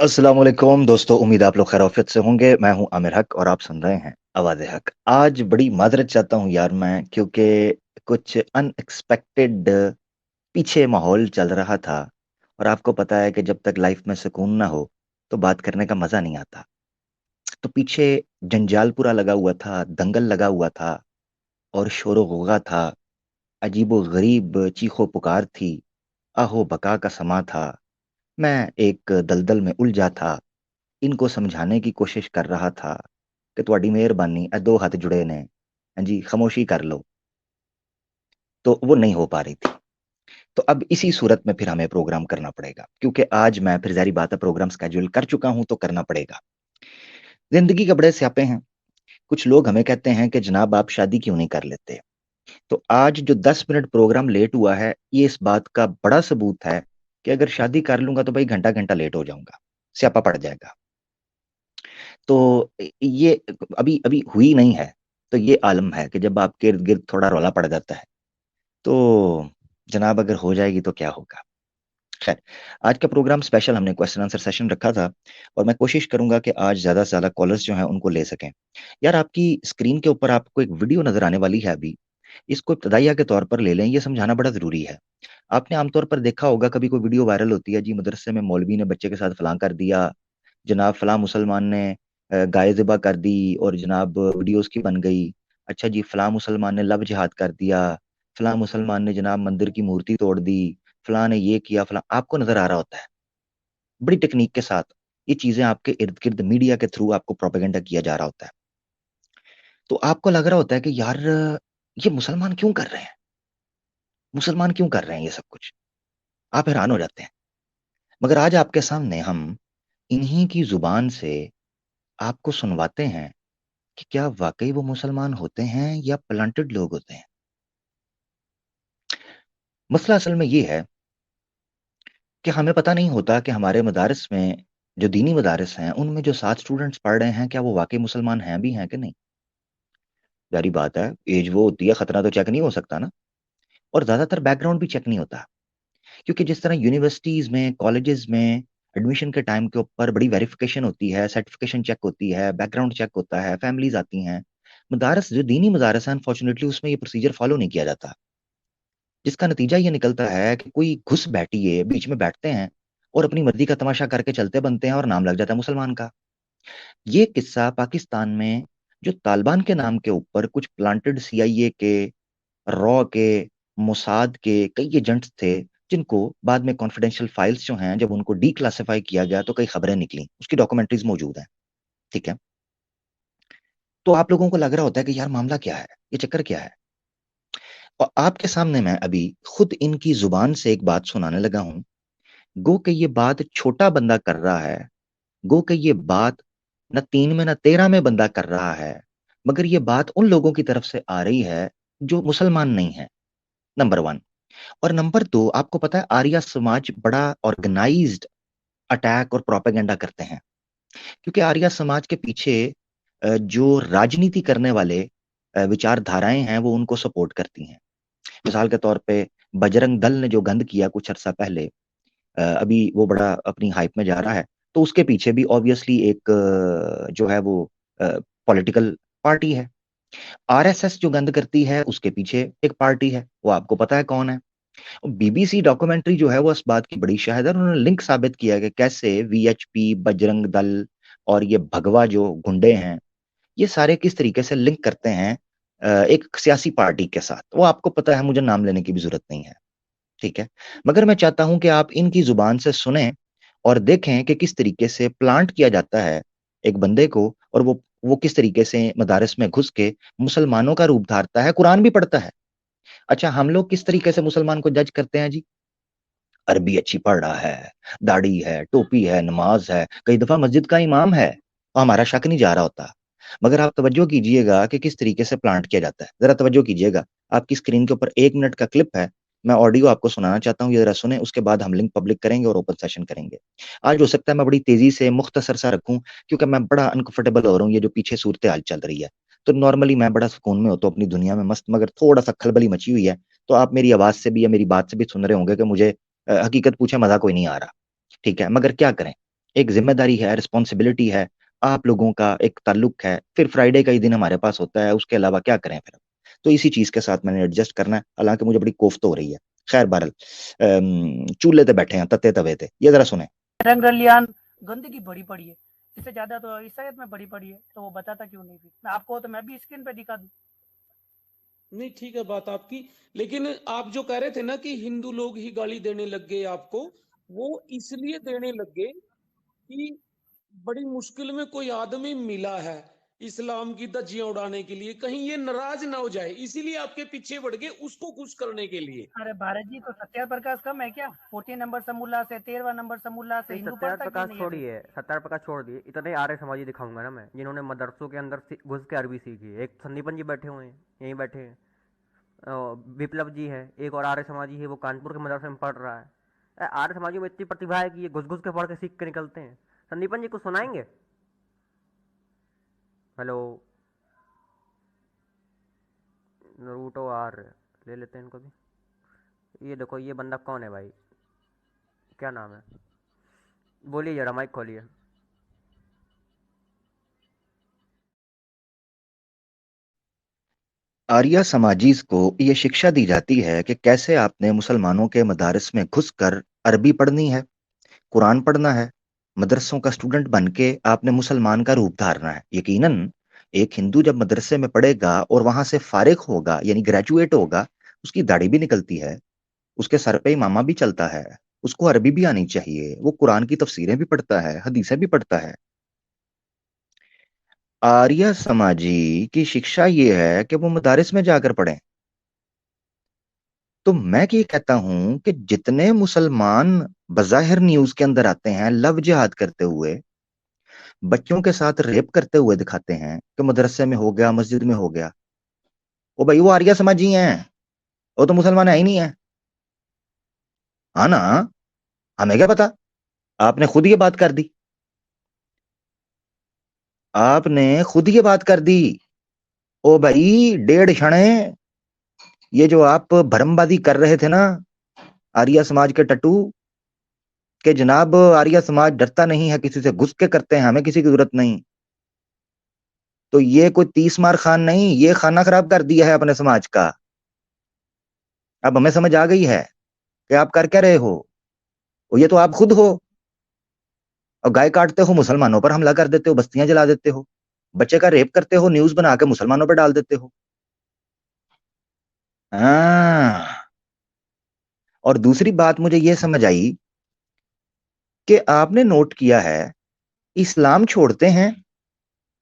अस्सलाम वालेकुम दोस्तों, उम्मीद आप लोग खैरियत से होंगे। मैं हूं आमिर हक और आप सुन रहे हैं आवाज़ हक। आज बड़ी माजरत चाहता हूं यार मैं, क्योंकि कुछ अनएक्सपेक्टेड पीछे माहौल चल रहा था। और आपको पता है कि जब तक लाइफ में सुकून ना हो तो बात करने का मज़ा नहीं आता। तो पीछे जंजाल पूरा लगा हुआ था, दंगल लगा हुआ था और शोर गुगा था। अजीबो गरीब चीखो पुकार थी, आहो बका का समा था। मैं एक दलदल में उलझा था, इनको समझाने की कोशिश कर रहा था कि ਤੁਹਾਡੀ ਮਿਹਰਬਾਨੀ दो हाथ जुड़े ने, हाँ जी खामोशी कर लो। तो वो नहीं हो पा रही थी। तो अब इसी सूरत में फिर हमें प्रोग्राम करना पड़ेगा, क्योंकि आज मैं फिर ज़ाहिर बात है प्रोग्राम स्केड्यूल कर चुका हूं तो करना पड़ेगा। जिंदगी के बड़े स्यापे हैं। कुछ लोग हमें कहते हैं कि जनाब आप शादी क्यों नहीं कर लेते। तो आज जो 10 मिनट प्रोग्राम लेट हुआ है, ये इस बात का बड़ा सबूत है कि अगर शादी कर लूंगा तो भाई घंटा घंटा लेट हो जाऊंगा, स्यापा पड़ जाएगा। तो ये अभी अभी हुई नहीं है। तो ये आलम है कि जब आपके इर्द गिर्द थोड़ा रौला पड़ जाता है तो जनाब अगर हो जाएगी तो क्या होगा। खैर, आज का प्रोग्राम स्पेशल हमने क्वेश्चन आंसर सेशन रखा था और मैं कोशिश करूंगा कि आज ज्यादा से ज्यादा कॉलर्स जो हैं उनको ले सकें। यार आपकी स्क्रीन के ऊपर आपको एक वीडियो नजर आने वाली है अभी। इसको इब्तदाइया के तौर पर ले लें, ये समझाना बड़ा जरूरी है। आपने आमतौर पर देखा होगा कभी कोई वीडियो वायरल होती है, जी मदरसे में मौलवी ने बच्चे के साथ फलां कर दिया, जनाब फलां मुसलमान ने गाय ज़िबा कर दी और जनाब वीडियो उसकी बन गई। अच्छा जी, फलां मुसलमान ने लव जिहाद कर दिया, फलां मुसलमान ने जनाब मंदिर की मूर्ति तोड़ दी, फलां ने ये किया, फलां आपको नजर आ रहा होता है। बड़ी टेक्निक के साथ ये चीजें आपके इर्द गिर्द मीडिया के थ्रू आपको प्रोपेगेंडा किया जा रहा होता है। तो आपको लग रहा होता है कि यार ये मुसलमान क्यों कर रहे हैं, मुसलमान क्यों कर रहे हैं ये सब कुछ। आप हैरान हो जाते हैं। मगर आज आपके सामने हम इन्हीं की जुबान से आपको सुनवाते हैं कि क्या वाकई वो मुसलमान होते हैं या प्लांटेड लोग होते हैं। मसला असल में ये है कि हमें पता नहीं होता कि हमारे मदारस में जो दीनी मदारस हैं उनमें जो 7 स्टूडेंट्स पढ़ रहे हैं क्या वो वाकई मुसलमान हैं भी हैं कि नहीं। जारी बात है, एज वो होती है, खतरा तो चेक नहीं हो सकता ना। और ज्यादातर बैकग्राउंड भी चेक नहीं होता, क्योंकि जिस तरह यूनिवर्सिटीज में कॉलेजेस में एडमिशन के टाइम के ऊपर बड़ी वेरिफिकेशन होती है, सर्टिफिकेशन चेक होती है, बैकग्राउंड चेक होता है, फैमिलीज आती हैं। मदारस जो दीनी मदारस है अनफॉर्चुनेटली उसमें ये प्रोसीजर फॉलो नहीं किया जाता, जिसका नतीजा ये निकलता है कि कोई घुस बैठिए बीच में बैठते हैं और अपनी मर्जी का तमाशा करके चलते बनते हैं और नाम लग जाता है मुसलमान का। ये किस्सा पाकिस्तान में जो तालिबान के नाम के ऊपर कुछ प्लांटेड सीआईए के, रॉ के, मोसाद के कई एजेंट्स थे, जिनको बाद में कॉन्फिडेंशियल फाइल्स जो हैं जब उनको डी क्लासिफाई किया गया तो कई खबरें निकली, उसकी डॉक्यूमेंट्रीज मौजूद हैं। ठीक है। तो आप लोगों को लग रहा होता है कि यार मामला क्या है, ये चक्कर क्या है। और आपके सामने मैं अभी खुद इनकी जुबान से एक बात सुनाने लगा हूं। गो कि ये बात छोटा बंदा कर रहा है, गो कि ये बात न 3 में न 13 में बंदा कर रहा है, मगर ये बात उन लोगों की तरफ से आ रही है जो मुसलमान नहीं है। Number one. और नंबर दो, आपको पता है आर्य समाज बड़ा ऑर्गेनाइज्ड अटैक और प्रोपेगेंडा करते हैं, क्योंकि आर्य समाज के पीछे जो राजनीति करने वाले विचारधाराएं हैं वो उनको सपोर्ट करती हैं। मिसाल के तौर पे बजरंग दल ने जो गंद किया कुछ अरसा पहले, अभी वो बड़ा अपनी हाइप में जा रहा है। तो उसके पीछे भी ऑब्वियसली एक जो है वो पॉलिटिकल पार्टी है। आरएसएस जो गंद करती है उसके पीछे एक पार्टी है, वो आपको पता है कौन है। बीबीसी डॉक्यूमेंट्री जो है वो इस बात की बड़ी शाहिद है, उन्होंने लिंक साबित किया है कि कैसे वीएचपी, बजरंग दल और ये भगवा जो गुंडे हैं, ये सारे किस तरीके से लिंक करते हैं एक सियासी पार्टी के साथ। वो आपको पता है, मुझे नाम लेने की भी जरूरत नहीं है। ठीक है। मगर मैं चाहता हूं कि आप इनकी जुबान से सुने और देखें कि किस तरीके से प्लांट किया जाता है एक बंदे को, और वो किस तरीके से मदारिस में घुस के मुसलमानों का रूप धारता है, कुरान भी पढ़ता है। अच्छा, हम लोग किस तरीके से मुसलमान को जज करते हैं जी। अरबी अच्छी पढ़ रहा है, दाढ़ी है, टोपी है, नमाज है, कई दफा मस्जिद का इमाम है, और हमारा शक नहीं जा रहा होता। मगर आप तवज्जो कीजिएगा कि किस तरीके से प्लांट किया जाता है, जरा तवज्जो कीजिएगा। आपकी स्क्रीन के ऊपर 1 मिनट का क्लिप है, मैं ऑडियो आपको सुनाना चाहता हूँ, ये जरा सुने, उसके बाद हम लिंक पब्लिक करेंगे और ओपन सेशन करेंगे। आज हो सकता है मैं बड़ी तेजी से मुख्तसर सा रखूं, क्योंकि मैं बड़ा अनकंफर्टेबल हो रहा हूँ, ये जो पीछे सूरत हाल चल रही है। तो नॉर्मली मैं बड़ा सुकून में होता हूँ अपनी दुनिया में मस्त, मगर थोड़ा सा खलबली मची हुई है। तो आप मेरी आवाज से भी या मेरी बात से भी सुन रहे होंगे कि मुझे हकीकत पूछे मजा कोई नहीं आ रहा। ठीक है, मगर क्या करें। ایک ذمہ داری ہے، رسپانسبلٹی ہے، آپ لوگوں کا ایک تعلق ہے، پھر فرائیڈے کا ہی دن ہمارے پاس ہوتا ہے، اس کے علاوہ کیا کریں پھر؟ تو اسی چیز کے ساتھ میں نے ایڈجسٹ کرنا ہے، حالانکہ مجھے بڑی کوفت ہو رہی ہے. خیر بہرحال چولہے تے بیٹھے ہیں، تتے توے تے. یہ ذرا سنیں. رنگ رلیان گندگی بڑی پڑی ہے، اس سے زیادہ تو عیسائیت میں بڑی پڑی ہے، تو وہ بتاتا کیوں نہیں؟ میں آپ کو تو میں بھی اسکرین پہ دکھا دوں. نہیں ٹھیک ہے بات آپ کی، لیکن آپ جو کہہ رہے تھے نا کہ ہندو لوگ ہی گالی دینے لگ گئے آپ کو، وہ اس لیے دینے لگ گئے کہ بڑی مشکل میں کوئی آدمی ملا ہے اسلام کی دھجیاں اڑانے کے لیے، کہیں یہ ناراض نہ ہو جائے، اسی لیے آپ کے پیچھے بڑھ گئے اس کو خوش کرنے کے لیے. ارے بھارت جی، تو ستیہ پرکاش کم ہے کیا؟ 14 نمبر سمولا سے 13واں نمبر سمولا سے ہندو پڑھتا کیوں نہیں ہے؟ چھوڑیے، ستر پرکاش چھوڑ دیے، اتنے آرے سماجی دکھاؤں گا نا میں، جنہوں نے مدرسوں کے اندر گھس کے عربی سیکھی. ایک سندیپن جی بیٹھے ہوئے ہیں، یہیں بیٹھے ہیں. بپلب جی ہے، ایک اور آرے سماجی ہے، وہ کانپور کے مدرسے میں پڑھ رہا ہے. آرے سماجیوں میں اتنی پرتیبھا ہے کہ یہ گھس گھس کے پڑھ کے سیکھ کے نکلتے ہیں. سندیپن جی کچھ سنائیں گے؟ ہیلو، روٹو آر لے لیتے ہیں ان کو بھی. یہ دیکھو یہ بندہ کون ہے بھائی، کیا نام ہے؟ بولیے ذرا، مائک کھولیے. آریہ سماجیز کو یہ شکشا دی جاتی ہے کہ کیسے آپ نے مسلمانوں کے مدارس میں گھس کر عربی پڑھنی ہے، قرآن پڑھنا ہے، مدرسوں کا اسٹوڈنٹ بن کے آپ نے مسلمان کا روپ دھارنا ہے. یقیناً ایک ہندو جب مدرسے میں پڑھے گا اور وہاں سے فارغ ہوگا، یعنی گریجویٹ ہوگا، اس کی داڑھی بھی نکلتی ہے، اس کے سر پہ امامہ بھی چلتا ہے، اس کو عربی بھی آنی چاہیے، وہ قرآن کی تفسیریں بھی پڑھتا ہے، حدیثیں بھی پڑھتا ہے. آریہ سماجی کی شکشا یہ ہے کہ وہ مدارس میں جا کر پڑھیں. تو میں یہ کہتا ہوں کہ جتنے مسلمان بظاہر نیوز کے اندر آتے ہیں لو جہاد کرتے ہوئے، بچوں کے ساتھ ریپ کرتے ہوئے دکھاتے ہیں کہ مدرسے میں ہو گیا، مسجد میں ہو گیا، وہ بھائی وہ آریہ سماجی ہیں، وہ تو مسلمان ہے ہی نہیں ہے. ہاں نا، ہمیں کیا پتا، آپ نے خود یہ بات کر دی، آپ نے خود یہ بات کر دی. او بھائی 1.5 چھڑے، یہ جو آپ بھرم بازی کر رہے تھے نا آریہ سماج کے ٹٹو، کہ جناب آریہ سماج ڈرتا نہیں ہے کسی سے، گھس کے کرتے ہیں، ہمیں کسی کی ضرورت نہیں، تو یہ کوئی 30 مار خان نہیں، یہ خانہ خراب کر دیا ہے اپنے سماج کا. اب ہمیں سمجھ آ گئی ہے کہ آپ کر کیا رہے ہو، اور یہ تو آپ خود ہو، اور گائے کاٹتے ہو، مسلمانوں پر حملہ کر دیتے ہو، بستیاں جلا دیتے ہو، بچے کا ریپ کرتے ہو، نیوز بنا کے مسلمانوں پر ڈال دیتے ہو. ہاں. اور دوسری بات مجھے یہ سمجھ آئی کہ آپ نے نوٹ کیا ہے اسلام چھوڑتے ہیں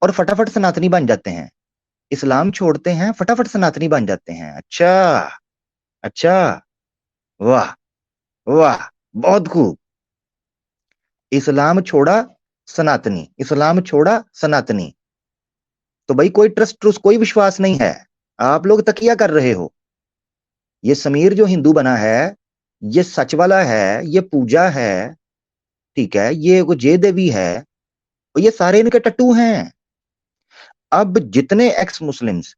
اور فٹافٹ سناتنی بن جاتے ہیں، اسلام چھوڑتے ہیں فٹافٹ سناتنی بن جاتے ہیں. اچھا اچھا، واہ واہ، بہت خوب. اسلام چھوڑا سناتنی، اسلام چھوڑا سناتنی، تو بھائی کوئی ٹرسٹ کوئی وشواس نہیں ہے، آپ لوگ تکیہ کر رہے ہو. یہ سمیر جو ہندو بنا ہے، یہ سچ والا ہے، یہ پوجا ہے، ٹھیک ہے، یہ جے دیوی ہے، اور یہ سارے ان کے ٹٹو ہیں. اب جتنے ایکس مسلمز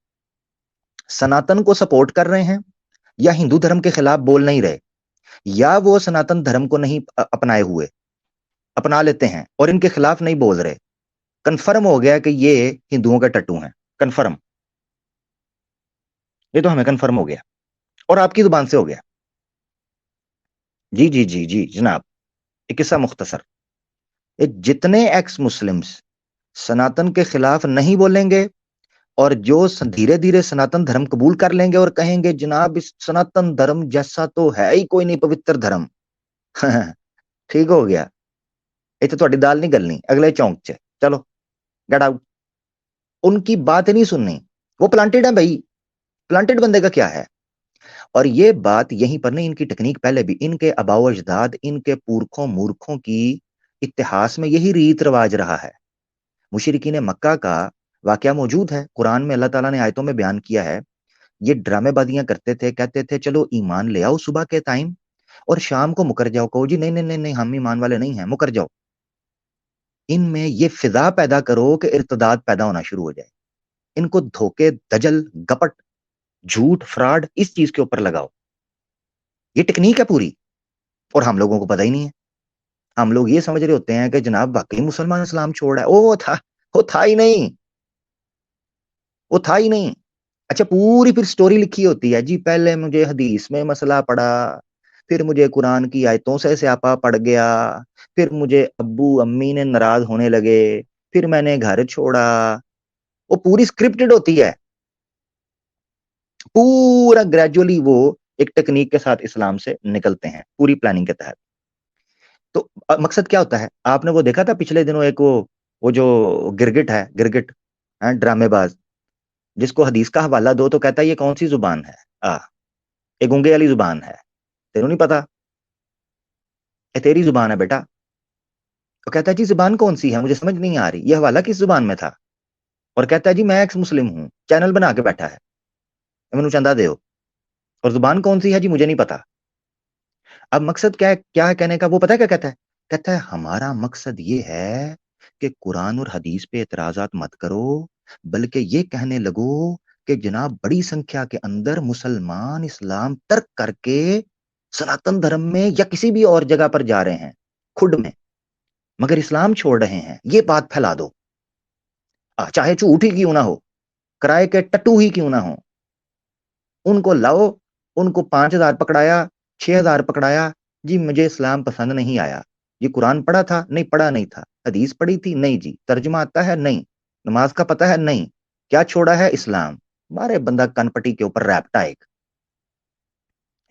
سناتن کو سپورٹ کر رہے ہیں یا ہندو دھرم کے خلاف بول نہیں رہے، یا وہ سناتن دھرم کو نہیں اپنائے ہوئے، اپنا لیتے ہیں اور ان کے خلاف نہیں بول رہے، کنفرم ہو گیا کہ یہ ہندوؤں کے ٹٹو ہیں. کنفرم، یہ تو ہمیں کنفرم ہو گیا اور آپ کی زبان سے ہو گیا. جی جی جی جی جناب، ایک قصہ مختصر، جتنے ایکس مسلمز سناتن کے خلاف نہیں بولیں گے اور جو دھیرے دھیرے سناتن دھرم قبول کر لیں گے اور کہیں گے جناب اس سناتن دھرم جیسا تو ہے ہی کوئی نہیں پوتر دھرم، ٹھیک ہو گیا، یہ تو دال نہیں گلنی، اگلے چونک چ چلو گیٹ آؤٹ. ان کی بات نہیں سننی، وہ پلانٹیڈ ہے بھائی، پلانٹیڈ بندے کا کیا ہے. اور یہ بات یہیں پر نہیں، ان کی ٹیکنیک پہلے بھی، ان کے آباء و اجداد، ان کے پورکھوں مورکھوں کی اتہاس میں یہی ریت رواج رہا ہے. مشرکین مکہ کا واقعہ موجود ہے قرآن میں، اللہ تعالیٰ نے آیتوں میں بیان کیا ہے. یہ ڈرامے بازیاں کرتے تھے، کہتے تھے چلو ایمان لے آؤ صبح کے ٹائم اور شام کو مکر جاؤ، کہو جی نہیں نہیں نہیں نہیں ہم ایمان والے نہیں ہیں، مکر جاؤ. ان میں یہ فضا پیدا کرو کہ ارتداد پیدا ہونا شروع ہو جائے. ان کو دھوکے، دجل، گپٹ، جھوٹ، فراڈ اس چیز کے اوپر لگاؤ. یہ ٹیکنیک ہے پوری، اور ہم لوگوں کو پتہ ہی نہیں ہے. ہم لوگ یہ سمجھ رہے ہوتے ہیں کہ جناب واقعی مسلمان اسلام چھوڑ رہا ہے. وہ تھا ہی نہیں، وہ تھا ہی نہیں. اچھا پوری پھر سٹوری لکھی ہوتی ہے جی، پہلے مجھے حدیث میں مسئلہ پڑا، پھر مجھے قرآن کی آیتوں سے سیاپا پڑ گیا، پھر مجھے ابو امی نے ناراض ہونے لگے، پھر میں نے گھر چھوڑا. وہ پوری سکرپٹڈ ہوتی ہے، پورا گریجولی وہ ایک ٹیکنیک کے ساتھ اسلام سے نکلتے ہیں پوری پلاننگ کے تحت. تو مقصد کیا ہوتا ہے؟ آپ نے وہ دیکھا تھا پچھلے دنوں ایک وہ جو گرگٹ ہے، گرگٹ ڈرامے باز، جس کو حدیث کا حوالہ دو تو کہتا ہے یہ کون سی زبان ہے، یہ گونگے والی زبان ہے، تینوں نہیں پتا، یہ تیری زبان ہے بیٹا. تو کہتا ہے جی زبان کون سی ہے مجھے سمجھ نہیں آ رہی، یہ حوالہ کس زبان میں تھا؟ اور کہتا ہے جی میں ایکس مسلم ہوں، چینل بنا کے بیٹھا ہے، مینوں چندہ دیو، اور زبان کون سی ہے جی مجھے نہیں پتا. اب مقصد کیا ہے کہنے کا؟ وہ پتہ کیا کہتا ہے ہمارا مقصد یہ ہے کہ قرآن اور حدیث پہ اعتراضات مت کرو، بلکہ یہ کہنے لگو کہ جناب بڑی سنکھیا کے اندر مسلمان اسلام ترک کر کے سناتن دھرم میں یا کسی بھی اور جگہ پر جا رہے ہیں کھڈ میں، مگر اسلام چھوڑ رہے ہیں. یہ بات پھیلا دو، چاہے جھوٹ ہی کیوں نہ ہو، کرائے کے ٹٹو ہی کیوں نہ ہو، ان کو لاؤ. ان کو 5,000 پکڑایا، 6,000 پکڑایا، جی مجھے اسلام پسند نہیں آیا. یہ قرآن پڑھا تھا؟ نہیں پڑھا نہیں تھا. حدیث پڑھی تھی؟ نہیں جی. ترجمہ آتا ہے؟ نہیں. نماز کا پتہ ہے؟ نہیں. کیا چھوڑا ہے؟ اسلام. بارے بندہ کن پٹی کے اوپر ریپٹا ایک،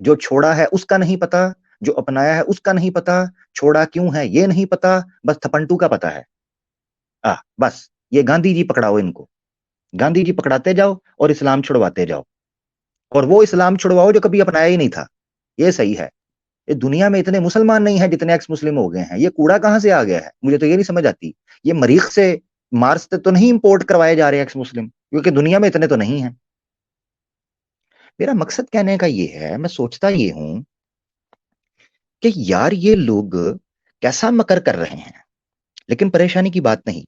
جو چھوڑا ہے اس کا نہیں پتا، جو اپنایا ہے اس کا نہیں پتا، چھوڑا کیوں ہے یہ نہیں پتا، بس تھپنٹو کا پتا ہے. بس یہ گاندھی جی پکڑاؤ، ان کو گاندھی جی پکڑاتے جاؤ اور اسلام چھڑواتے جاؤ، اور وہ اسلام چھڑواؤ جو کبھی اپنایا ہی نہیں تھا. یہ صحیح ہے. یہ دنیا میں اتنے مسلمان نہیں ہیں جتنے ایکس مسلم ہو گئے ہیں. یہ کوڑا کہاں سے آ گیا ہے مجھے تو یہ نہیں سمجھ آتی. یہ مریخ سے، مارس سے تو نہیں امپورٹ کروائے جا رہے ایکس مسلم، کیونکہ دنیا میں اتنے تو نہیں ہیں. میرا مقصد کہنے کا یہ ہے، میں سوچتا یہ ہوں کہ یار یہ لوگ کیسا مکر کر رہے ہیں، لیکن پریشانی کی بات نہیں.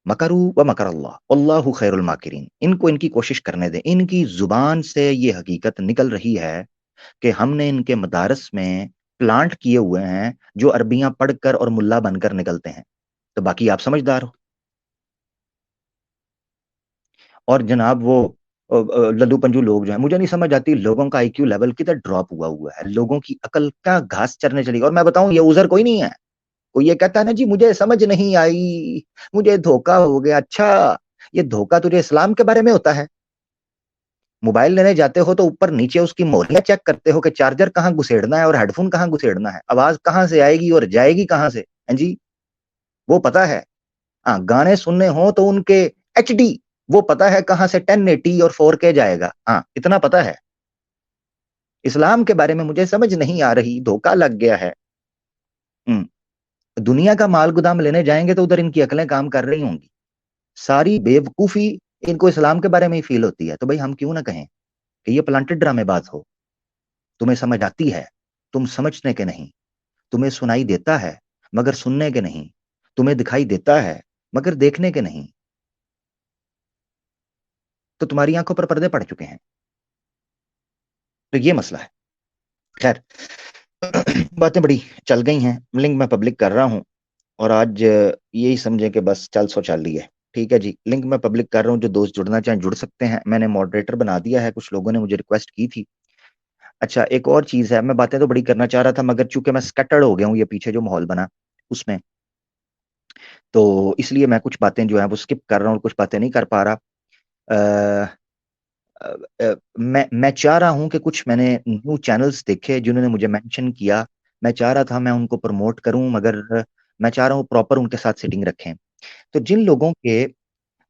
مکرو و مکر اللہ، اللہ خیر الماکرین. ان کو ان کی کوشش کرنے دیں. ان کی زبان سے یہ حقیقت نکل رہی ہے کہ ہم نے ان کے مدارس میں پلانٹ کیے ہوئے ہیں جو عربیاں پڑھ کر اور ملا بن کر نکلتے ہیں. تو باقی آپ سمجھدار ہو. اور جناب وہ لدو پنجو لوگ جو ہیں، مجھے نہیں سمجھ آتی لوگوں کا آئی کیو لیول کدھر ڈراپ ہوا ہے. لوگوں کی عقل کا گھاس چرنے چلی گئی. اور میں بتاؤں یہ عذر کوئی نہیں ہے. کوئی یہ کہتا ہے نا جی مجھے سمجھ نہیں آئی، مجھے دھوکا ہو گیا. اچھا یہ دھوکا تجھے اسلام کے بارے میں ہوتا ہے؟ موبائل لینے جاتے ہو تو اوپر نیچے اس کی موہریاں چیک کرتے ہو کہ چارجر کہاں گھسیڑنا ہے اور ہیڈ فون کہاں گھسیڑنا ہے، آواز کہاں سے آئے گی اور جائے گی کہاں سے. جی وہ پتا ہے. گانے سننے ہوں تو ان کے ایچ ڈی وہ پتا ہے کہاں سے 1080 اور 4K جائے گا. اتنا پتا ہے. اسلام کے بارے میں مجھے سمجھ نہیں آ رہی، دھوکا لگ گیا ہے. دنیا کا مال گودام لینے جائیں گے تو ادھر ان کی عقلیں کام کر رہی ہوں گی. ساری بے وقوفی ان کو اسلام کے بارے میں ہی فیل ہوتی ہے. تو بھائی ہم کیوں نہ کہیں کہ یہ پلانٹڈ ڈرامے باز ہو. تمہیں سمجھ آتی ہے، تم سمجھنے کے نہیں. تمہیں سنائی دیتا ہے مگر سننے کے نہیں. تمہیں دکھائی دیتا ہے مگر دیکھنے کے نہیں. تو تمہاری آنکھوں پر پردے پڑ چکے ہیں. تو یہ مسئلہ ہے. خیر باتیں بڑی چل گئی ہیں. لنک میں پبلک کر رہا ہوں اور آج یہی سمجھیں کہ بس چل سو چل لی ہے. ٹھیک ہے جی، لنک میں پبلک کر رہا ہوں، جو دوست جڑنا چاہیں جڑ سکتے ہیں. میں نے ماڈریٹر بنا دیا ہے، کچھ لوگوں نے مجھے ریکویسٹ کی تھی. اچھا ایک اور چیز ہے، میں باتیں تو بڑی کرنا چاہ رہا تھا مگر چونکہ میں سکیٹرڈ ہو گیا ہوں، یہ پیچھے جو ماحول بنا اس میں، تو اس لیے میں کچھ باتیں جو ہیں وہ سکپ کر رہا ہوں، کچھ باتیں نہیں کر پا رہا. میں چاہ رہا ہوں کہ کچھ میں نے نیو چینلز دیکھے جنہوں نے مجھے مینشن کیا. میں چاہ رہا تھا میں ان کو پروموٹ کروں، مگر میں چاہ رہا ہوں پراپر ان کے ساتھ سیٹنگ رکھیں. تو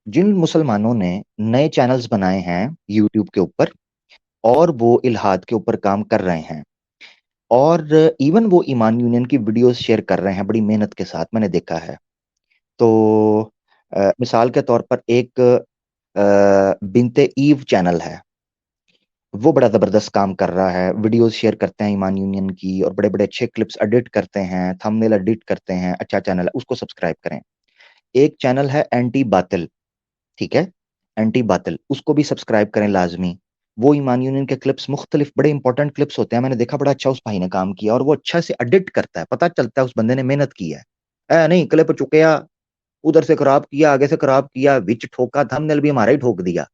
جن مسلمانوں نے نئے چینلز بنائے ہیں یوٹیوب کے اوپر اور وہ الہاد کے اوپر کام کر رہے ہیں، اور ایون وہ ایمان یونین کی ویڈیوز شیئر کر رہے ہیں بڑی محنت کے ساتھ، میں نے دیکھا ہے. تو مثال کے طور پر ایک بنت ایو چینل ہے، وہ بڑا زبردست کام کر رہا ہے. ویڈیوز شیئر کرتے ہیں ایمان یونین کی اور بڑے بڑے اچھے کلپس ایڈٹ کرتے ہیں، تھمبنیل ایڈٹ کرتے ہیں. اچھا چینل ہے، اس کو سبسکرائب کریں. ایک چینل ہے اینٹی باطل، ٹھیک ہے، اینٹی باطل، اس کو بھی سبسکرائب کریں لازمی. وہ ایمان یونین کے کلپس مختلف بڑے امپورٹنٹ کلپس ہوتے ہیں. میں نے دیکھا بڑا اچھا اس بھائی نے کام کیا اور وہ اچھا سے ایڈٹ کرتا ہے, پتہ چلتا ہے اس بندے نے محنت کی ہے. نہیں کلپ چکیا, ادھر سے خراب کیا, آگے سے خراب کیا, وچ ٹھوکا, تھمبنیل بھی ہمارا ہی ٹھوک دیا.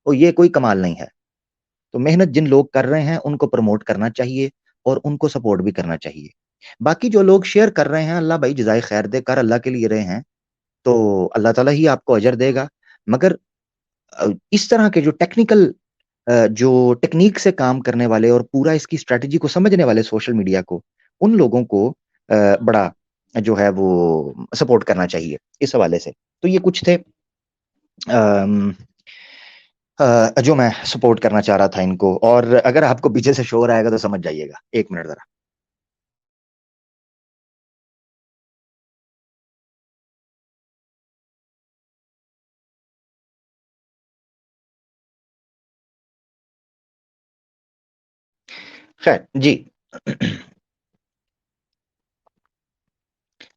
تو یہ کوئی کمال نہیں ہے. تو محنت جن لوگ کر رہے ہیں ان کو پروموٹ کرنا چاہیے اور ان کو سپورٹ بھی کرنا چاہیے. باقی جو لوگ شیئر کر رہے ہیں, اللہ بھائی جزائے خیر دے, کر اللہ کے لیے رہے ہیں تو اللہ تعالیٰ ہی آپ کو اجر دے گا. مگر اس طرح کے جو ٹیکنیکل جو ٹیکنیک سے کام کرنے والے اور پورا اس کی اسٹریٹجی کو سمجھنے والے سوشل میڈیا کو, ان لوگوں کو بڑا جو ہے وہ سپورٹ کرنا چاہیے اس حوالے سے. تو یہ کچھ تھے جو میں سپورٹ کرنا چاہ رہا تھا ان کو. اور اگر آپ کو پیچھے سے شور آئے گا تو سمجھ جائیے گا. ایک منٹ ذرا. خیر جی,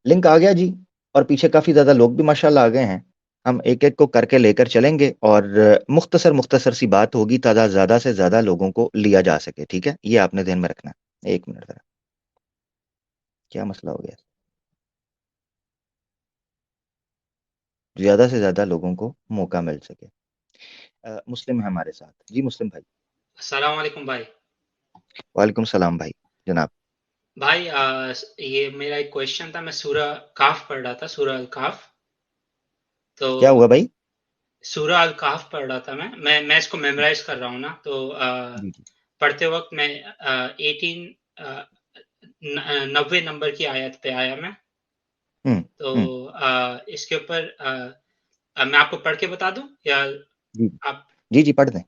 لنک آ گیا جی, اور پیچھے کافی زیادہ لوگ بھی ماشاءاللہ آ گئے ہیں. ہم ایک ایک کو کر کے لے کر چلیں گے اور مختصر سی بات ہوگی تاکہ زیادہ سے زیادہ لوگوں کو لیا جا سکے. ٹھیک ہے, یہ آپ نے ذہن میں رکھنا ہے. ایک منٹ ذرا, کیا مسئلہ ہو گیا؟ زیادہ سے زیادہ لوگوں کو موقع مل سکے. مسلم ہے ہمارے ساتھ. جی مسلم بھائی. السلام علیکم بھائی. وعلیکم السلام بھائی جناب. بھائی یہ میرا ایک کویشچن تھا. میں سورہ کہف پڑھ رہا تھا, سورہ الکہف. تو کیا ہوا بھائی؟ سورہ الکہف پڑھ رہا تھا میں اس کو میمورائز کر رہا ہوں نا. تو جی جی پڑھتے وقت میں 90 نمبر کی آیت پہ آیا میں. تو اس کے اوپر میں آپ کو پڑھ کے بتا دوں یا آپ؟ جی پڑھ دیں.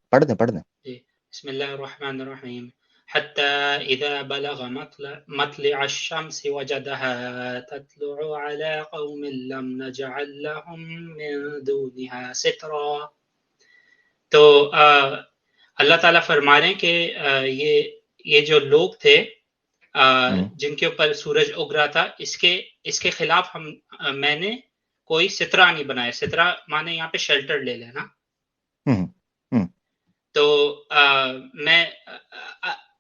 جی, بسم اللہ الرحمن الرحیم. حتى إذا بلغ مطلع الشمس وجدها تطلع على قوم لم نجعل لهم من دونها سترا. تو اللہ تعالیٰ فرما رہے ہیں کہ یہ جو لوگ تھے جن کے اوپر سورج اگ رہا تھا, اس کے خلاف میں نے کوئی سترہ نہیں بنایا. سترہ مانے یہاں پہ شیلٹر لے لینا. تو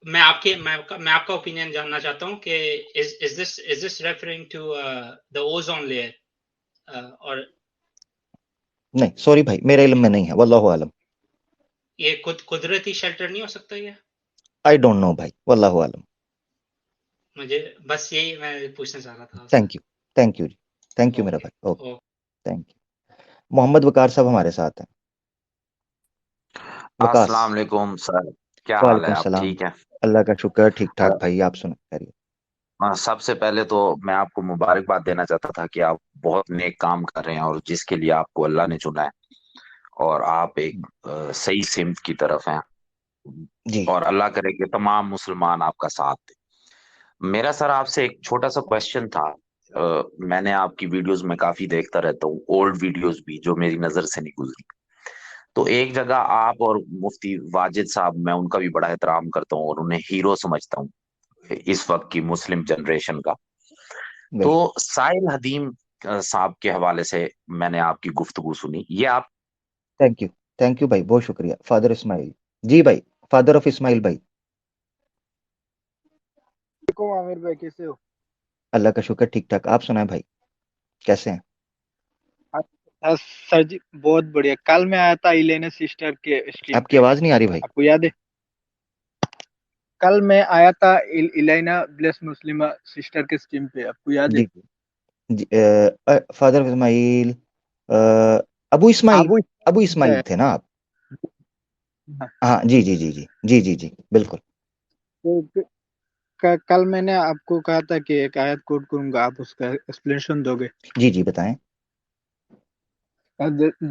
میں آپ کا اوپینین جاننا چاہتا ہوں کہ is this referring to the ozone layer اور نہیں, سوری بھائی, میرے علم میں نہیں ہے, واللہ عالم. یہ قدرتی شیلٹر نہیں ہو سکتا یہ؟ I don't know بھائی, واللہ عالم. مجھے بس یہی میں پوچھنا چاہ رہا تھا. تھینک یو جی, تھینک یو میرا بھائی. Okay, thank you. Muhammad Waqar صاحب ہمارے ساتھ ہیں. السلام علیکم سر, کیا حال ہے؟ آپ ٹھیک ہیں؟ اللہ کا شکر, ٹھیک ٹھاک بھائی. آپ سنیں خیریت. سب سے پہلے تو میں آپ کو مبارکباد دینا چاہتا تھا کہ آپ بہت نیک کام کر رہے ہیں اور جس کے لیے آپ کو اللہ نے چنا ہے, اور آپ ایک صحیح سمت کی طرف ہیں جی. اور اللہ کرے کہ تمام مسلمان آپ کا ساتھ دیں. میرا سر آپ سے ایک چھوٹا سا کوشچن تھا. میں نے آپ کی ویڈیوز میں کافی دیکھتا رہتا ہوں, اولڈ ویڈیوز بھی جو میری نظر سے نہیں گزری. تو ایک جگہ آپ اور مفتی واجد صاحب, میں ان کا بھی بڑا احترام کرتا ہوں اور انہیں ہیرو سمجھتا ہوں اس وقت کی مسلم جنریشن کا. تو سائل حدیم صاحب کے حوالے سے میں نے آپ کی گفتگو سنی. یہ آپ تھینک یو بھائی, بہت شکریہ. فادر اسماعیل جی بھائی, فادر آف اسماعیل بھائی. عامر بھائی کیسے ہو؟ اللہ کا شکر, ٹھیک ٹھاک. آپ سنائیں بھائی, کیسے ہیں؟ سر جی بہت بڑھیا. کل میں آیا تھا ایلینا سسٹر کے اسٹریم. آپ کی آواز نہیں آ رہی بھائی. آپ کو یاد ہے کل میں آیا تھا ایلینا بلیس مسلمہ سسٹر کے اسٹریم پہ, آپ کو یاد ہے؟ جی فادر اسماعیل, ابو اسماعیل تھے نا آپ؟ ہاں جی جی جی جی جی جی جی بالکل. کل میں نے آپ کو کہا تھا کہ ایک آیت کوٹ کروں گا, آپ اس کا ایکسپلینیشن دو گے؟ جی جی بتائیں.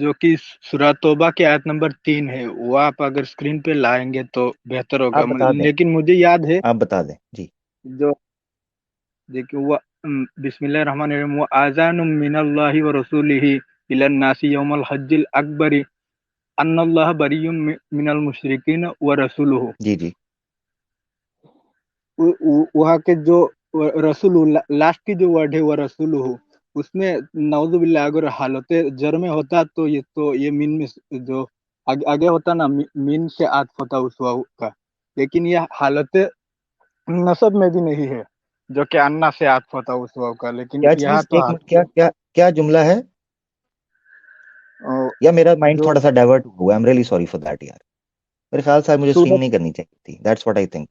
جو کہ سورہ توبہ کی آیت نمبر 3 ہے, وہ آپ اگر اسکرین پہ لائیں گے تو بہتر ہوگا. لیکن مجھے یاد ہے, آپ بتا دیں. جی جو دیکھیں وہ بسم اللہ الرحمن الرحیم, وہ آذان من اللہ ورسولہ الی الناس یوم الحج الاکبر ان اللہ بری من المشرکین ورسولہ. جی جی وہاں کے جو رسول لاسٹ کی جو ورڈ ہے وہ رسولہ, اس میں نعوذ باللہ اگر حالت جر میں ہوتا تو یہ من میں جو आगे होता ना मीन से आत्फ होता उस वाव का, लेकिन ये हालत नसब में भी नहीं है जो कि अन्ना से आत्फ होता उस वाव का, लेकिन क्या यहाँ चीज, तो एक मिनट, क्या क्या क्या जुमला है? या मेरा माइंड जो थोड़ा सा डाइवर्ट हुआ, I am really sorry for that यार। मेरे ख्याल से मुझे स्विंग सूरत नहीं करनी चाहिए थी, दैट्स व्हाट आई थिंक।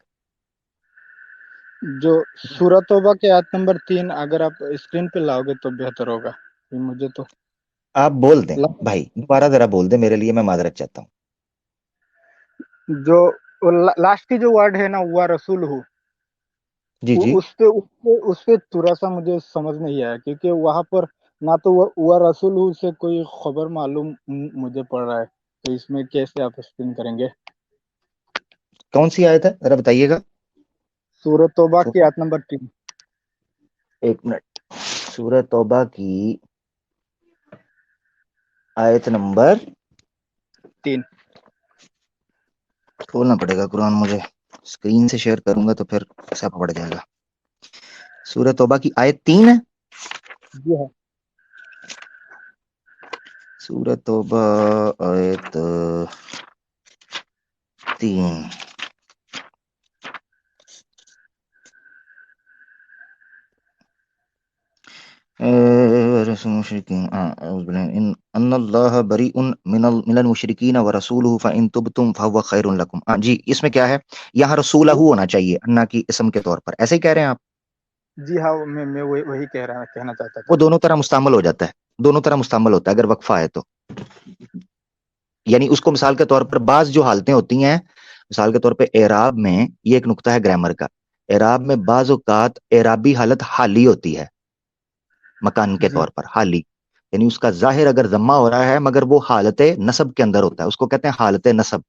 जो सूरत तौबा के आयत नंबर 3 अगर आप स्क्रीन पे लाओगे तो बेहतर होगा। मुझे तो आप बोल दें ला- भाई, दोबारा जरा बोल दें मेरे लिए, मैं माजरत चाहता हूँ। जो लास्ट की जो वर्ड है ना हुआ रसूल हूँ, जी जी। उस पे थोड़ा सा मुझे समझ नहीं आया, क्योंकि वहां पर ना तो वह रसूल हूँ से कोई खबर मालूम मुझे पड़ रहा है, तो इसमें कैसे आप एक्सप्लेन करेंगे? कौन सी आयत है जरा बताइएगा? सूरत तौबा की सूरत, आयत नंबर 3। एक मिनट, सूरत तौबा की आयत नंबर 3। खोलना पड़ेगा कुरान मुझे, स्क्रीन से शेयर करूंगा तो फिर सब पड़ जाएगा। सूरत तौबा की आयत 3 है। जी हाँ। सूरत तौबा आयत 3। जी, इसमें क्या है? यहाँ रसूलहू होना चाहिए अन्ना की इसम के तौर पर, ऐसे ही कह रहे हैं आप? जी हाँ, मैं वही कहना चाहता वो था। दोनों तरह मुस्तमल हो जाता है, दोनों तरह मुस्तमल होता है अगर वक्फा है तो। यानी उसको मिसाल के तौर पर बाज जो हालतें होती हैं, मिसाल के तौर पे एराब में, ये एक नुक्ता है ग्रामर का, एराब में बाज औकात एराबी हालत हाली होती है, मकान के जी तौर पर हाली, यानी उसका जाहिर अगर जम्मा हो रहा है मगर वो हालत नसब के अंदर होता है, उसको कहते हैं हालत नसब।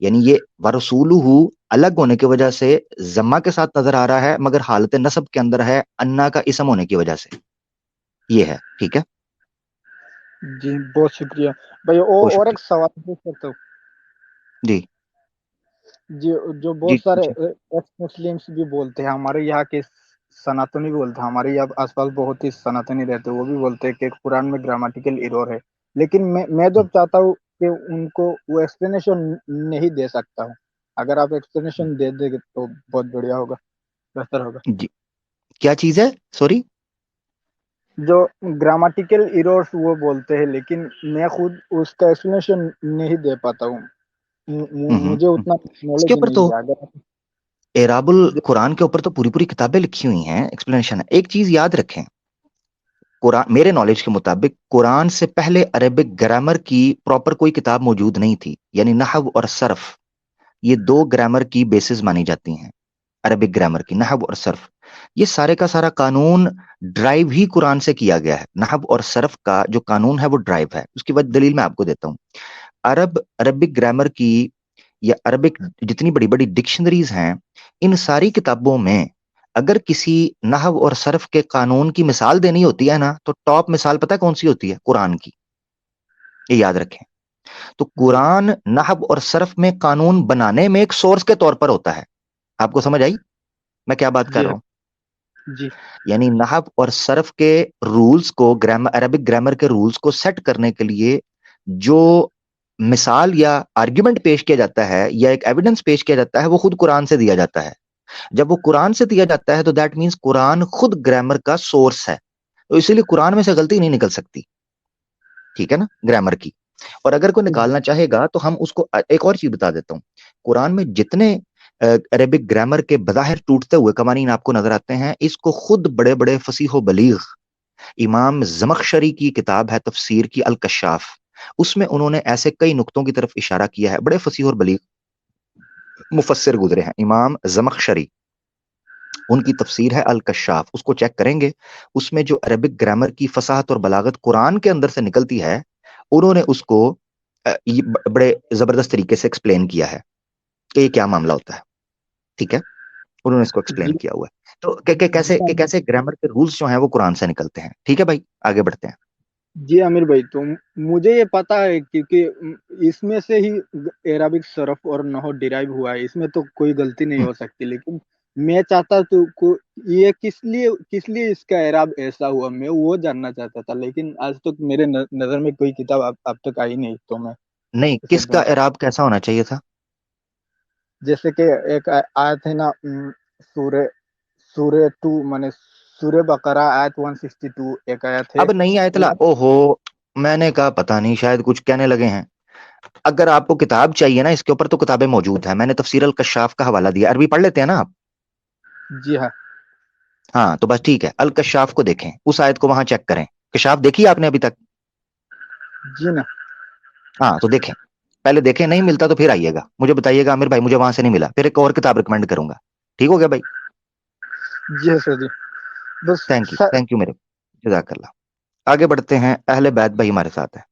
यानी ये वरसूलुहु अलग होने की वजह से जम्मा के साथ नजर आ रहा है मगर हालत नसब के अंदर है अन्ना का इसम होने की वजह से। ये है, ठीक है। जी, बहुत शुक्रिया भाई। बहुत और एक शुक्रिया। सवाल पूछ सकता हूँ? जी जी, जो जी बहुत सारे पूछिए। एक्स मुस्लिम्स भी बोलते हैं, हमारे यहाँ के सनातनी भी बोलते हैं, हमारे यहाँ आसपास बहुत ही सनातनी रहते हैं, वो भी बोलते हैं कि कुरान में ग्रामेटिकल एरर है, लेकिन मैं जब चाहता हूँ कि उनको वो एक्सप्लेनेशन नहीं दे सकता हूँ। अगर आप एक्सप्लेनेशन दे देंगे तो बहुत बढ़िया होगा, बेहतर होगा। जी, क्या चीज है, सॉरी? जो ग्रामेटिकल एरर्स वो बोलते हैं, लेकिन मैं खुद उसका एक्सप्लेनेशन नहीं दे पाता हूँ। मुझे हम्म। उतना इसके नॉलेज ऊपर नहीं तो है। अगर आप एराबुल कुरान के ऊपर तो पूरी पूरी किताबें लिखी हुई हैं, एक्सप्लेनेशन है। एक चीज याद रखें, कुरान, मेरे नॉलेज के मुताबिक कुरान से पहले अरेबिक ग्रामर की प्रॉपर कोई किताब मौजूद नहीं थी, यानी नहव और सरफ, ये दो ग्रामर की बेसिस मानी जाती हैं। अरबिक ग्रामर की नहव और सर्फ, ये सारे का सारा कानून ड्राइव ही कुरान से किया गया है। नहव और सर्फ का जो कानून है वो ड्राइव है, उसकी वजह दलील मैं आपको देता हूँ। अरबिक ग्रामर की या अरबिक जितनी बड़ी बड़ी डिक्शनरीज हैं, इन सारी किताबों में अगर किसी नहव और सर्फ के कानून की मिसाल देनी होती है ना, तो टॉप मिसाल पता है कौन सी होती है? कुरान की, ये याद रखें। तो जी कुरान नहव और सर्फ में कानून बनाने में एक सोर्स के तौर पर होता है। आपको समझ आई मैं क्या बात कर जी रहा हाँ, हूं? जी यानी नहव और सर्फ के रूल्स को, ग्रामर, अरबिक ग्रामर के रूल्स को सेट करने के लिए जो मिसाल या आर्ग्यूमेंट पेश किया जाता है या एक एविडेंस पेश किया जाता है, वो खुद कुरान से दिया जाता है। जब वो कुरान से दिया जाता है तो दैट मीन्स कुरान खुद ग्रामर का सोर्स है, तो इसीलिए कुरान में से गलती नहीं निकल सकती, ठीक है ना, ग्रामर की। और अगर कोई जी निकालना चाहेगा तो हम उसको एक और चीज बता देता हूँ। कुरान में जितने अरेबिक ग्रामर के बज़ाहिर टूटते हुए कवानीन आपको नजर आते हैं, इसको खुद बड़े बड़े फसीह बलीग इमाम जमखशरी की किताब है तफसीर की अल कशाफ, उसमें उन्होंने ऐसे कई नुक्तों की तरफ इशारा किया है। बड़े फसीह और बलीग मुफस्सिर गुजरे हैं इमाम जमखशरी, उनकी तफसीर है अल कशाफ, उसको चेक करेंगे। उसमें जो अरबिक ग्रामर की फसाहत और बलागत कुरान के अंदर से निकलती है, उन्होंने उसको ये बड़े जबरदस्त तरीके से एक्सप्लेन किया है कि ये क्या मामला होता है, ठीक है। उन्होंने इसको एक्सप्लेन जी किया हुआ है। तो कैसे ग्रामर के रूल्स जो हैं वो कुरान से निकलते हैं, ठीक है भाई, आगे बढ़ते हैं। जी आमिर भाई, तो मुझे ये पता है क्योंकि इसमें से ही अरबिक सरफ और नहो डिराइव हुआ है, इसमें तो कोई गलती नहीं हम्म, हो सकती, लेकिन मैं चाहता तो ये किस लिए इसका एराब ऐसा हुआ, मैं वो जानना चाहता था, लेकिन आज तक मेरे नजर में कोई किताब अब तक आई नहीं, तो मैं نہیں، जैसे किसका इराब कैसा होना चाहिए था? जैसे कि एक आयत है ना, सूर्य सूर्य 2 माने सूर्य बकरा आयत 162 एक आयत है अब नहीं आयतला, वो। ओहो, मैंने कहा पता नहीं शायद कुछ कहने लगे हैं। अगर आपको किताब चाहिए ना इसके ऊपर, तो किताबें मौजूद है, मैंने तफसीर अल कशाफ का हवाला दिया। अरबी पढ़ लेते हैं ना आप? जी हाँ। हाँ तो बस ठीक है, अल कशाफ को देखें, उस आयत को वहां चेक करें। कशाफ देखी आपने अभी तक? जी ना। हाँ तो देखें, पहले देखें, नहीं मिलता तो फिर आइएगा, मुझे बताइएगा आमिर भाई मुझे वहां से नहीं मिला, फिर एक और किताब रिकमेंड करूंगा। ठीक हो गया भाई? जी हाँ सर जी। बस थैंक यू मेरे, जज़ाकल्लाह। आगे बढ़ते हैं, अहले बैत भाई हमारे साथ है,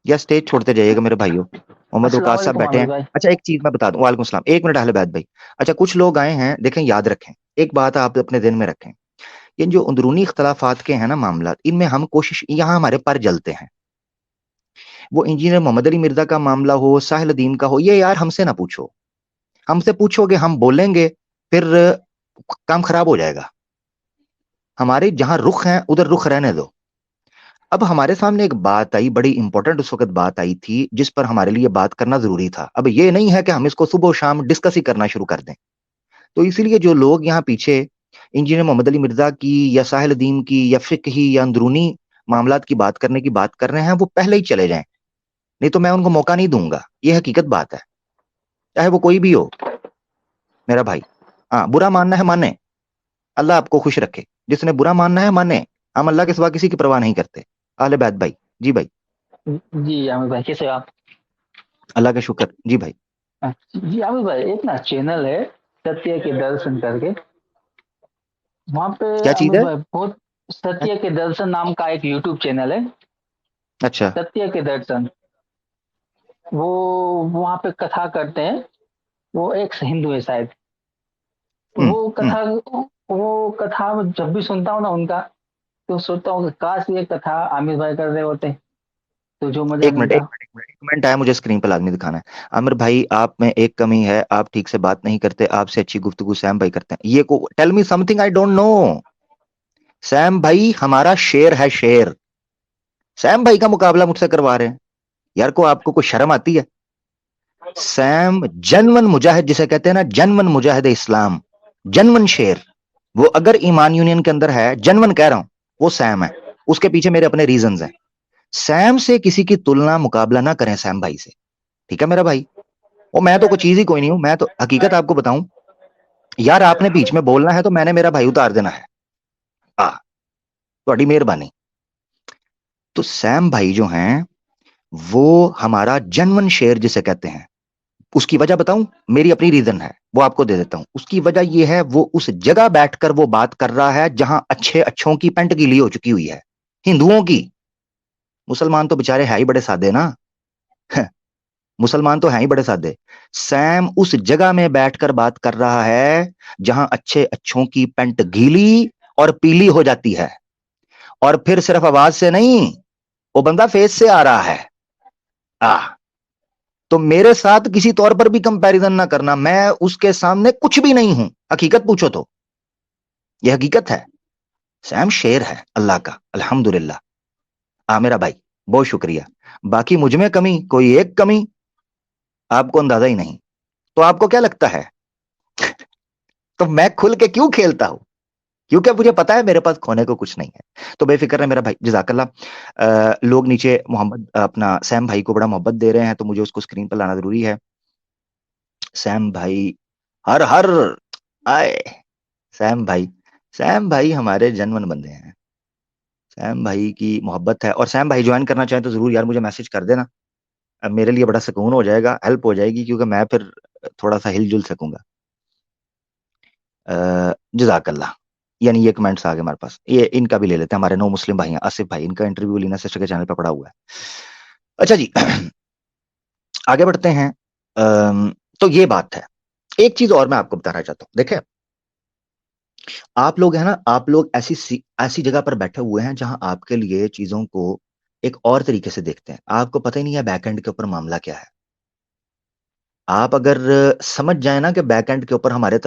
या स्टेज छोड़ते जाइएगा मेरे भाइयों। मोहम्मद अस्सलाम वकास साहब वालेकुम बैठे आमिर हैं। भाई। अच्छा एक चीज मैं बता दूं, वालेकुम सलाम, एक मिनट अहले बैत भाई। अच्छा कुछ लोग आए हैं, देखें याद रखें, एक बात आप अपने दिन में रखें, ये जो अंदरूनी इख्तलाफात के हैं ना मामला, इनमें हम कोशिश, यहाँ हमारे पर जलते हैं। वो इंजीनियर मोहम्मद अली मिर्जा का मामला हो, साहिल दीन का हो, ये यार हमसे ना पूछो, हमसे पूछोगे हम बोलेंगे, फिर काम खराब हो जाएगा। हमारे जहां रुख हैं उधर रुख रहने दो। अब हमारे सामने एक बात आई, बड़ी इंपॉर्टेंट उस वक्त बात आई थी, जिस पर हमारे लिए बात करना जरूरी था। अब ये नहीं है कि हम इसको सुबह शाम डिस्कस ही करना शुरू कर दें। तो इसीलिए जो लोग यहाँ पीछे इंजीनियर मोहम्मद अली मिर्जा की या साहिल दीन की या फिक्ही या अंदरूनी मामलात की बात करने की बात कर रहे हैं, वो पहले ही चले जाएं, नहीं तो मैं उनको मौका नहीं दूंगा। ये हकीकत बात है, चाहे वो कोई भी हो मेरा भाई। हाँ, बुरा मानना है माने, अल्लाह आपको खुश रखे। जिसने बुरा मानना है माने, हम अल्लाह के सिवा किसी की परवाह नहीं करते। अहले बैत भाई, जी भाई। जी आमिर भाई, कैसे हो आप? अल्लाह का शुक्र, जी भाई। जी आमिर भाई, एक ना चैनल है सत्य के दर्शन करके, वहाँ पे क्या चीज आमिर है? भाई बहुत, सत्य के दर्शन नाम का एक यूट्यूब चैनल है, अच्छा। सत्य के दर्शन। वो वहाँ पे कथा करते हैं, वो एक हिंदू है शायद। हम्म वो कथा जब भी सुनता हूँ ना उनका, तो सोचता हूँ कि काश ये कथा आमिर भाई कर रहे होते तो जो मजा एक मिनट एक मिलता। मिनट एक मिनट, एक मिनट आया, मुझे स्क्रीन पर लाजमी दिखाना है। आमिर भाई आप में एक कमी है, आप ठीक से बात नहीं करते, आपसे अच्छी गुफ्तगू सैम भाई करते हैं। ये को tell me something I don't know. Sam भाई हमारा शेर है, शेर। सैम भाई का मुकाबला मुझसे करवा रहे हैं यार, को आपको कोई शर्म आती है? सैम जनमन मुजाहिद जिसे कहते हैं ना, जनमन मुजाहिद इस्लाम, जनमन शेर। वो अगर ईमान यूनियन के अंदर है, जनमन कह रहा हूं, वो सैम है। उसके पीछे मेरे अपने रीजंस हैं। सैम से किसी की तुलना मुकाबला ना करें सैम भाई से, ठीक है मेरा भाई? वो मैं तो कोई चीज ही कोई नहीं हूं, मैं तो हकीकत आपको बताऊं यार, आपने बीच में बोलना है तो मैंने मेरा भाई उतार देना है। आ थोड़ी मेहरबानी। तो सैम भाई जो हैं, वो हमारा जनमन शेर जिसे कहते हैं। उसकी वजह बताऊं, मेरी अपनी रीजन है, वो आपको दे देता हूं। उसकी वजह यह है, वो उस जगह बैठकर वो बात कर रहा है जहां अच्छे अच्छों की पेंट गीली हो चुकी हुई है, हिंदुओं की। मुसलमान तो बेचारे है ही बड़े सादे ना, मुसलमान तो हैं ही बड़े सादे। सैम उस जगह में बैठकर बात कर रहा है जहां अच्छे अच्छों की पेंट गीली और पीली हो जाती है, और फिर सिर्फ आवाज से नहीं, वो बंदा फेस से आ रहा है। तो मेरे साथ किसी तौर पर भी कंपैरिजन ना करना, मैं उसके सामने कुछ भी नहीं हूं। हकीकत पूछो तो यह हकीकत है। सैम शेर है अल्लाह का, अल्हम्दुलिल्लाह। मेरा भाई बहुत शुक्रिया। बाकी मुझ में कमी, कोई एक कमी आपको अंदाजा ही नहीं। तो आपको क्या लगता है तो मैं खुल के क्यों खेलता हूं? क्योंकि मुझे पता है मेरे पास खोने को कुछ नहीं है। तो बेफिक्र है मेरा भाई, जज़ाकल्लाह। लोग नीचे मोहम्मद अपना सैम भाई को बड़ा मोहब्बत दे रहे हैं, तो मुझे उसको स्क्रीन पर लाना जरूरी है। सैम भाई, हर हर आए सैम भाई। सैम भाई हमारे जनमन बंदे हैं, सैम भाई की मोहब्बत है। और सैम भाई ज्वाइन करना चाहें तो जरूर यार मुझे मैसेज कर देना, मेरे लिए बड़ा सुकून हो जाएगा, हेल्प हो जाएगी, क्योंकि मैं फिर थोड़ा सा हिल जुल सकूंगा। जज़ाकल्लाह। यानी ये कमेंट्स आ गए हमारे पास, ये इनका भी ले लेते हैं। हमारे नो मुस्लिम भाई हैं, आसिफ भाई, इनका इंटरव्यू लीना सिस्टर के चैनल पर पड़ा हुआ है। अच्छा जी आगे बढ़ते हैं। तो ये बात है। एक चीज और मैं आपको बताना चाहता हूं, देखें आप लोग है ना, आप लोग ऐसी जगह पर बैठे हुए हैं जहां आपके लिए चीजों को एक और तरीके से देखते हैं। आपको पता ही नहीं है बैकएंड के ऊपर मामला क्या है। आप अगर समझ जाए ना कि बैकएंड के ऊपर हमारे